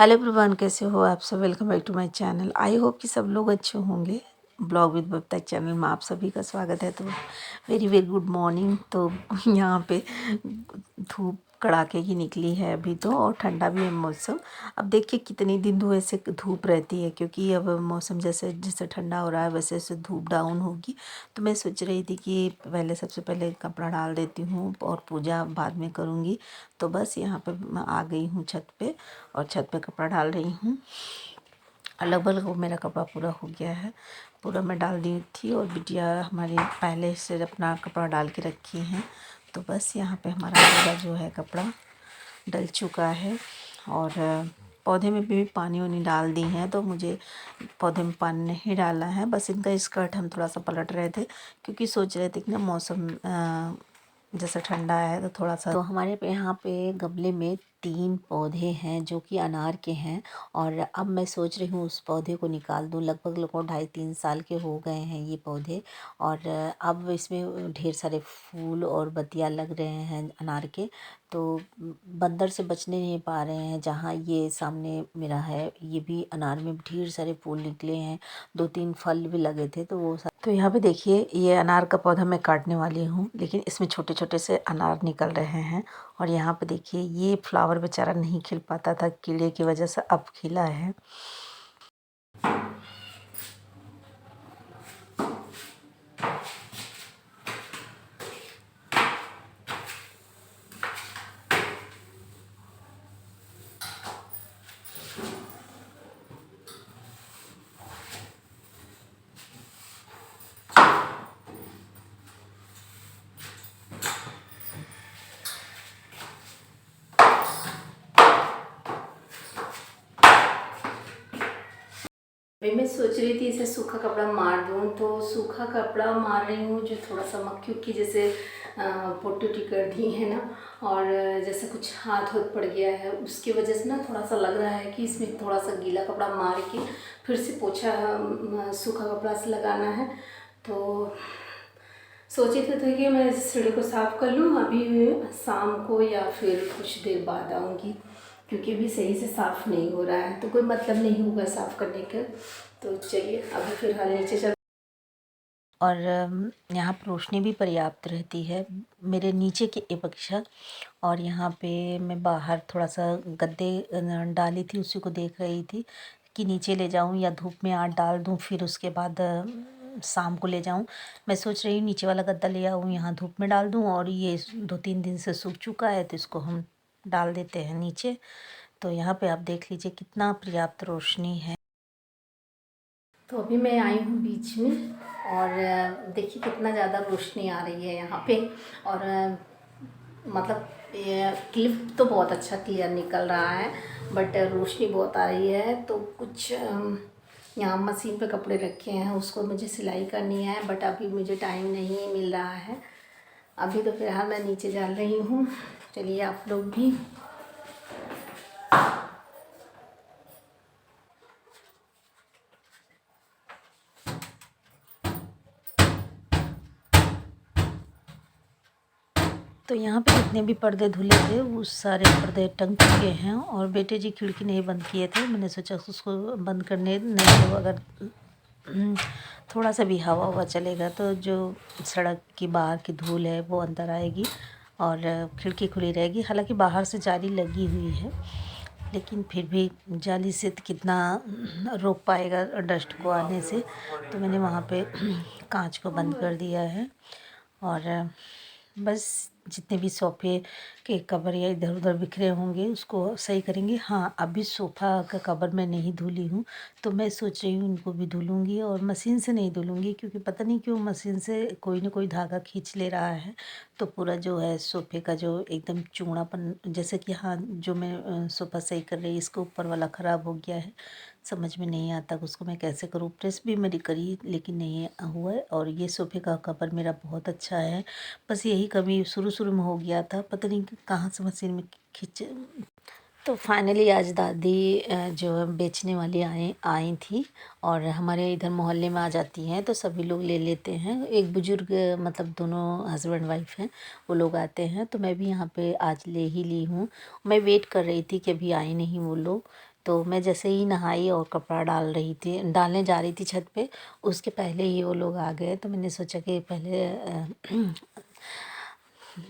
Hello everyone, कैसे हो आप सब। Welcome back to my channel. I hope कि सब लोग अच्छे होंगे। ब्लॉग विद बबीता चैनल में आप सभी का स्वागत है। तो वेरी वेरी गुड मॉर्निंग। तो यहाँ पे धूप कड़ाके की निकली है अभी तो, और ठंडा भी है मौसम। अब देखिए कितने दिन तो ऐसे धूप रहती है, क्योंकि अब मौसम जैसे जैसे ठंडा हो रहा है वैसे वैसे धूप डाउन होगी। तो मैं सोच रही थी कि पहले सबसे पहले कपड़ा डाल देती हूँ और पूजा बाद में करूँगी। तो बस यहाँ पे मैं आ गई हूँ छत पे, और छत पे कपड़ा डाल रही हूँ। लगभग वो मेरा कपड़ा पूरा हो गया है, पूरा मैं डाल दी थी। और बिटिया हमारी पहले से अपना कपड़ा डाल के रखी हैं। तो बस यहाँ पे हमारा पूरा जो है कपड़ा डल चुका है। और पौधे में भी पानी वानी डाल दी हैं। तो मुझे पौधे में पानी नहीं डालना है, बस इनका स्कर्ट हम थोड़ा सा पलट रहे थे, क्योंकि सोच रहे थे कि ना मौसम जैसे ठंडा है तो थोड़ा सा। तो हमारे यहाँ पे गमले में 3 पौधे हैं जो कि अनार के हैं। और अब मैं सोच रही हूँ उस पौधे को निकाल दूँ। लगभग 2.5-3 साल के हो गए हैं ये पौधे। और अब इसमें ढेर सारे फूल और बतिया लग रहे हैं अनार के। तो बंदर से बचने नहीं पा रहे हैं। जहाँ ये सामने मेरा है, ये भी अनार में ढेर सारे फूल निकले हैं, 2-3 फल भी लगे थे। तो यहाँ पे देखिए, ये अनार का पौधा मैं काटने वाली हूँ, लेकिन इसमें छोटे छोटे से अनार निकल रहे हैं। और यहाँ पे देखिए, ये फ्लावर बेचारा नहीं खिल पाता था कीड़े की वजह से, अब खिला है। भाई मैं सोच रही थी इसे सूखा कपड़ा मार दूँ, तो सूखा कपड़ा मार रही हूँ जो थोड़ा सा मक्खी की जैसे पोटी वोटी कर दी है ना। और जैसे कुछ हाथ होत पड़ गया है, उसकी वजह से ना थोड़ा सा लग रहा है कि इसमें थोड़ा सा गीला कपड़ा मार के फिर से पोछा सूखा कपड़ा से लगाना है। तो सोचे थे कि मैं सीढ़ी को साफ़ कर लूँ अभी शाम को, या फिर कुछ देर बाद आऊँगी, क्योंकि अभी सही से साफ़ नहीं हो रहा है, तो कोई मतलब नहीं होगा साफ़ करने का। तो चलिए अभी फिलहाल नीचे चल। और यहाँ पर रोशनी भी पर्याप्त रहती है मेरे नीचे की अपेक्षा। और यहाँ पे मैं बाहर थोड़ा सा गद्दे डाली थी, उसी को देख रही थी कि नीचे ले जाऊँ या धूप में आग डाल दूँ, फिर उसके बाद शाम को ले जाऊँ। मैं सोच रही हूँ नीचे वाला गद्दा ले आऊँ, यहाँ धूप में डाल दूँ। और ये 2-3 दिन से सूख चुका है, तो इसको हम डाल देते हैं नीचे। तो यहाँ पे आप देख लीजिए कितना पर्याप्त रोशनी है। तो अभी मैं आई हूँ बीच में, और देखिए कितना ज़्यादा रोशनी आ रही है यहाँ पे। और मतलब ये क्लिप तो बहुत अच्छा क्लियर निकल रहा है, बट रोशनी बहुत आ रही है। तो कुछ यहाँ मशीन पे कपड़े रखे हैं, उसको मुझे सिलाई करनी है, बट अभी मुझे टाइम नहीं मिल रहा है। अभी तो फिलहाल मैं नीचे जा रही हूँ। चलिए आप लोग भी। तो यहाँ पे जितने भी पर्दे धुले थे वो सारे पर्दे टंग चुके हैं। और बेटे जी खिड़की नहीं बंद किए थे, मैंने सोचा उसको बंद करने, नहीं तो अगर थोड़ा सा भी हवा हुआ चलेगा तो जो सड़क की बाहर की धूल है वो अंदर आएगी, और खिड़की खुली रहेगी। हालांकि बाहर से जाली लगी हुई है, लेकिन फिर भी जाली से कितना रोक पाएगा डस्ट को आने से। तो मैंने वहाँ पे कांच को बंद कर दिया है। और बस जितने भी सोफ़े के कवर या इधर उधर बिखरे होंगे उसको सही करेंगे। हाँ, अभी सोफ़ा का कवर मैं नहीं धुली हूँ, तो मैं सोच रही हूँ इनको भी धुलूँगी। और मशीन से नहीं धुलूँगी, क्योंकि पता नहीं क्यों मशीन से कोई ना कोई धागा खींच ले रहा है। तो पूरा जो है सोफ़े का जो एकदम चूड़ापन, जैसे कि हाँ, जो मैं सोफ़ा सही कर रही इसके ऊपर वाला ख़राब हो गया है। समझ में नहीं आता कि उसको मैं कैसे करूँ। प्रेस भी मेरी करी लेकिन नहीं हुआ है। और ये सोफ़े का कवर मेरा बहुत अच्छा है, बस यही कभी शुरू शुरू में हो गया था, पता नहीं कहाँ से मशीन में खींच। तो फाइनली आज दादी जो है बेचने वाली आई थी, और हमारे इधर मोहल्ले में आ जाती हैं तो सभी लोग ले लेते हैं। एक बुजुर्ग, मतलब दोनों हस्बैंड वाइफ हैं, वो लोग आते हैं। तो मैं भी यहाँ पे आज ले ही ली हूँ। मैं वेट कर रही थी कि अभी आए नहीं वो लोग, तो मैं जैसे ही नहाई और कपड़ा डालने जा रही थी छत पे, उसके पहले ही वो लोग आ गए। तो मैंने सोचा कि पहले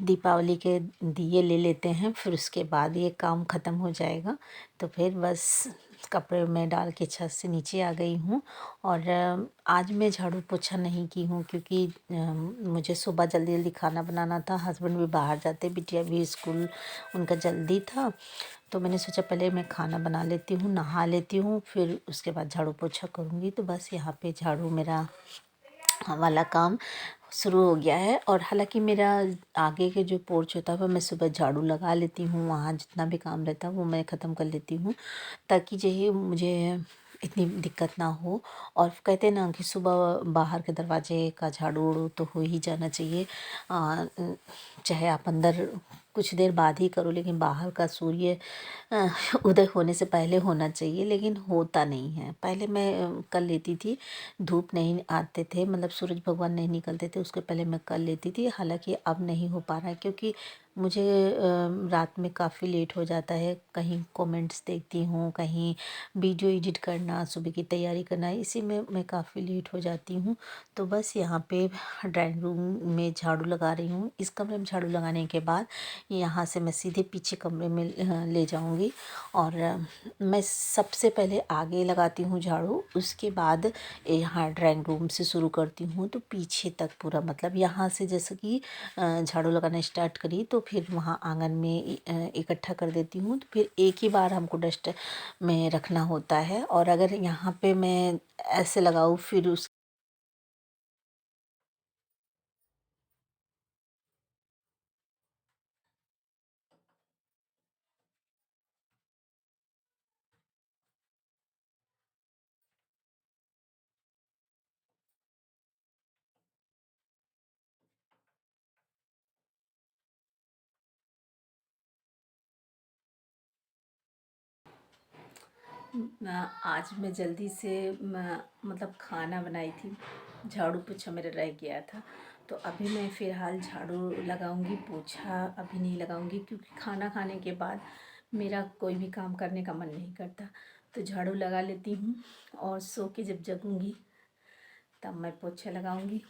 दीपावली के दिए ले लेते हैं, फिर उसके बाद ये काम ख़त्म हो जाएगा। तो फिर बस कपड़े में डाल के छत से नीचे आ गई हूँ। और आज मैं झाड़ू पोछा नहीं की हूँ क्योंकि मुझे सुबह जल्दी जल्दी खाना बनाना था। हस्बैंड भी बाहर जाते, बिटिया भी स्कूल उनका जल्दी था। तो मैंने सोचा पहले मैं खाना बना लेती हूँ, नहा लेती हूँ, फिर उसके बाद झाड़ू पोछा करूँगी। तो बस यहाँ पे झाड़ू मेरा वाला काम शुरू हो गया है। और हालांकि मेरा आगे के जो पोर्च होता है वो मैं सुबह झाड़ू लगा लेती हूँ, वहाँ जितना भी काम रहता है वो मैं ख़त्म कर लेती हूँ, ताकि जो है मुझे इतनी दिक्कत ना हो। और कहते हैं ना कि सुबह बाहर के दरवाजे का झाड़ू उड़ू तो हो ही जाना चाहिए। चाहे आप अंदर कुछ देर बाद ही करो, लेकिन बाहर का सूर्य अ, उदय होने से पहले होना चाहिए, लेकिन होता नहीं है। पहले मैं कर लेती थी, धूप नहीं आते थे, मतलब सूरज भगवान नहीं निकलते थे उसके पहले मैं कर लेती थी। हालांकि अब नहीं हो पा रहा है क्योंकि मुझे रात में काफ़ी लेट हो जाता है। कहीं कमेंट्स देखती हूँ, कहीं वीडियो एडिट करना, सुबह की तैयारी करना, इसी में मैं काफ़ी लेट हो जाती हूँ। तो बस यहाँ पे ड्राइंग रूम में झाड़ू लगा रही हूँ। इस कमरे में झाड़ू लगाने के बाद यहाँ से मैं सीधे पीछे कमरे में ले जाऊँगी। और मैं सबसे पहले आगे लगाती हूँ झाड़ू, उसके बाद यहाँ ड्राइंग रूम से शुरू करती हूँ। तो पीछे तक पूरा, मतलब यहाँ से जैसे कि झाड़ू लगाना स्टार्ट करी तो फिर वहाँ आंगन में इकट्ठा कर देती हूँ। तो फिर एक ही बार हमको डस्ट में रखना होता है। और अगर यहाँ पे मैं ऐसे लगाऊँ फिर उस आज मैं जल्दी से मतलब खाना बनाई थी, झाड़ू पोछा मेरा रह गया था। तो अभी मैं फ़िलहाल झाड़ू लगाऊंगी, पोछा अभी नहीं लगाऊंगी क्योंकि खाना खाने के बाद मेरा कोई भी काम करने का मन नहीं करता। तो झाड़ू लगा लेती हूँ और सो के जब जगूंगी तब मैं पोछा लगाऊंगी।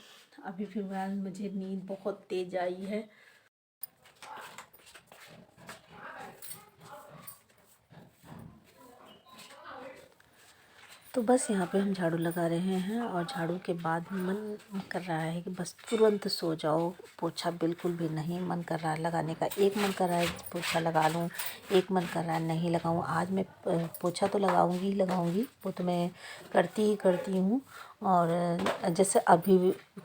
अभी फ़िलहाल मुझे नींद बहुत तेज़ आई है। तो बस यहाँ पे हम झाड़ू लगा रहे हैं और झाड़ू के बाद मन कर रहा है कि बस तुरंत सो जाओ। पोछा बिल्कुल भी नहीं मन कर रहा है लगाने का। एक मन कर रहा है पोछा लगा लूँ, एक मन कर रहा है नहीं लगाऊँ। आज मैं पोछा तो लगाऊंगी ही लगाऊंगी, वो तो मैं करती ही करती हूँ। और जैसे अभी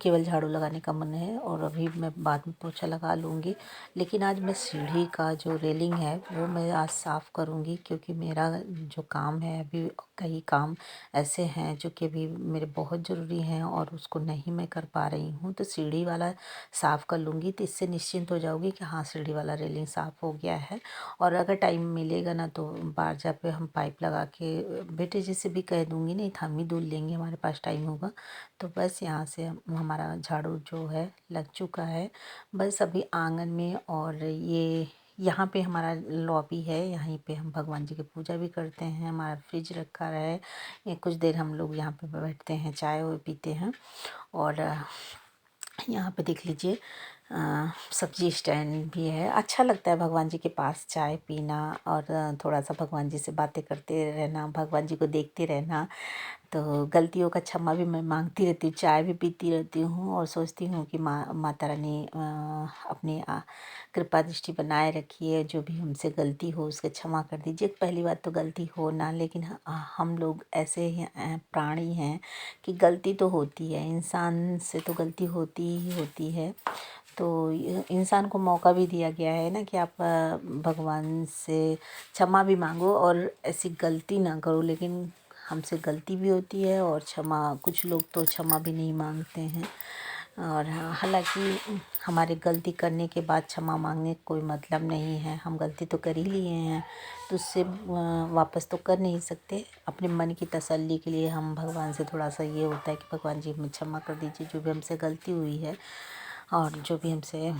केवल झाड़ू लगाने का मन है और अभी मैं बाद में पोछा लगा लूँगी। लेकिन आज मैं सीढ़ी का जो रेलिंग है वो मैं आज साफ़ करूँगी क्योंकि मेरा जो काम है, अभी कई काम ऐसे हैं जो कि अभी मेरे बहुत ज़रूरी हैं और उसको नहीं मैं कर पा रही हूँ। तो सीढ़ी वाला साफ़ कर लूँगी तो इससे निश्चिंत हो जाऊँगी कि हाँ सीढ़ी वाला रेलिंग साफ़ हो गया है। और अगर टाइम मिलेगा ना तो बारजा पे हम पाइप लगा के बेटे जैसे भी कह दूँगी, नहीं तो हम ही धुल लेंगे, हमारे पास टाइम होगा। तो बस यहाँ से हमारा झाड़ू जो है लग चुका है। बस अभी आंगन में और ये यहाँ पे हमारा लॉबी है, यहीं पे हम भगवान जी की पूजा भी करते हैं। हमारा फ्रिज रखा है, ये कुछ देर हम लोग यहाँ पे बैठते हैं, चाय वाय पीते हैं। और यहाँ पे देख लीजिए सब्जी स्टैंड भी है। अच्छा लगता है भगवान जी के पास चाय पीना और थोड़ा सा भगवान जी से बातें करते रहना, भगवान जी को देखते रहना। तो गलतियों का क्षमा भी मैं मांगती रहती हूँ, चाय भी पीती रहती हूँ और सोचती हूँ कि माता रानी अपनी कृपा दृष्टि बनाए रखिए। जो भी हमसे गलती हो उसके क्षमा कर दीजिए। पहली बात तो गलती हो ना, लेकिन हम लोग ऐसे ही प्राणी हैं कि गलती तो होती है, इंसान से तो गलती होती ही होती है। तो इंसान को मौका भी दिया गया है ना कि आप भगवान से क्षमा भी मांगो और ऐसी गलती ना करो। लेकिन हमसे गलती भी होती है और क्षमा, कुछ लोग तो क्षमा भी नहीं मांगते हैं। और हालांकि हमारे गलती करने के बाद क्षमा मांगने का कोई मतलब नहीं है। हम गलती तो कर ही लिए हैं तो उससे वापस तो कर नहीं सकते। अपने मन की तसल्ली के लिए हम भगवान से थोड़ा सा ये होता है कि भगवान जी हमें क्षमा कर दीजिए, जो भी हमसे गलती हुई है और जो भी हमसे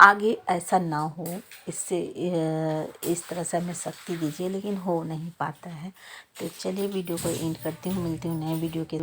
आगे ऐसा ना हो, इससे इस तरह से हमें शक्ति दीजिए, लेकिन हो नहीं पाता है। तो चलिए वीडियो को एंड करती हूँ, मिलती हूँ नए वीडियो के